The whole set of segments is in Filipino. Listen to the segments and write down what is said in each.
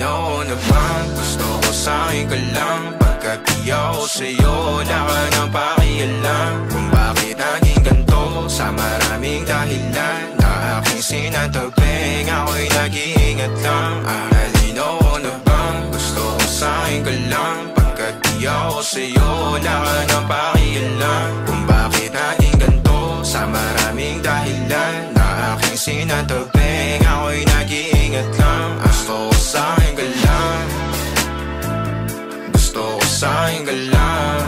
Malinaw na bang gusto ko sa'kin ka lang? Pagkat di ako sa'yo, wala ka nang pakialam. Kung bakit naging ganito sa maraming dahilan na aking sinatagping, ako'y nag-iingat lang. Malinaw na bang gusto ko sa'kin ka lang? Pagkat di ako sa'yo, wala ka nang pakialam. Kung bakit naging ganito sa maraming dahilan na aking sinatagping, ako'y nag-iingat lang. Gusto ko sa'kin ka lang, gusto ko sa'kin ka lang,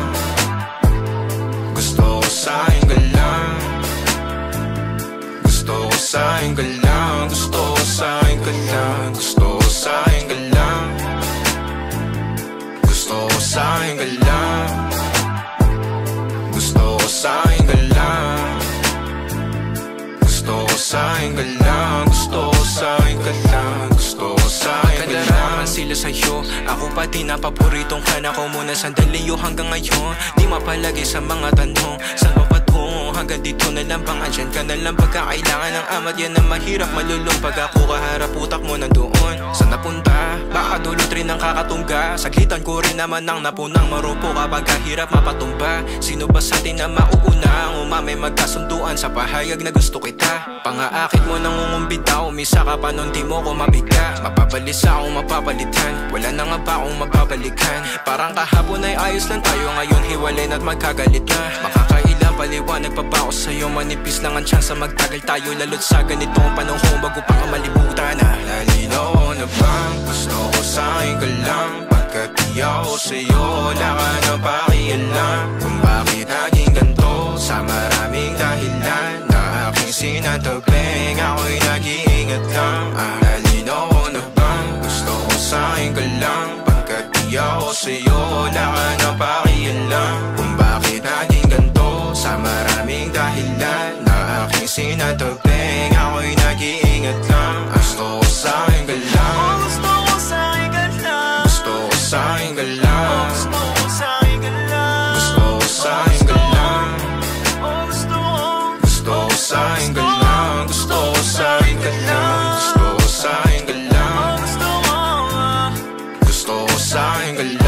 gusto ko sa'kin ka lang, gusto ko sa'kin ka lang, gusto ko sa'kin ka lang, gusto ko sa'kin ka lang, gusto ko sa'kin ka lang, gusto ko sa'kin ka lang, gusto ko sa'kin ka lang, gusto ko sa'kin ka lang, gusto ko sa'kin ka lang. Sila sa'yo, ako pati na paboritong ka na ko muna sandali yo hanggang ngayon. Di mapalagi sa mga tanong, saan ba patungo? Hanggang dito na lang bang andyan ka na lang pagkakailangan ng amat? Yan ang mahirap malulong pag ako kaharap, utak mo nandoon. Saan napunta? Baka dulot rin ang kakatungga. Saglitan ko rin naman ang napunang marupo kapag kahirap mapatumba. Sino ba sa atin na mauuna? Ang umamay magkasunduan sa pahayag na gusto kita. Pangaakit mo nangungumbita, umisa ka pa nun di mo ko mabigla. Mapabalisa akong mapapalitan, wala na nga ba akong mapabalikan? Parang kahapon ay ayos lang tayo, ngayon hiwalay na't magkagalit na. Makakailang paliwanag pa ba ako sa'yo? Manipis lang ang tsansa magtagal tayo, lalo't sa ganitong panahon bago pa ka malibutan na. Nalinaw na bang gusto ko sa'kin ka lang? Pagkat di ako sa'yo, wala ka na pakialam. Kung bakit naging ganito sa maraming dahilan na aking sinatagping, ako'y nag-iingat lang. Nalinaw na bang gusto ko sa'kin ka lang? Pagkat di ako sa'yo, wala ka na pakialam. Kung bakit naging ganito sa maraming dahilan na aking sinatagping, ako'y nag-iingat lang. Gusto ko sa'kin ka lang, Gusto ko sa'kin ka lang, gusto ko sa'kin ka lang, gusto ko sa'kin ka lang, gusto ko sa'kin ka lang, gusto gusto ko sa'kin ka lang, gusto ko sa'kin ka lang, gusto ko sa'kin ka lang, gusto ko sa'kin ka lang.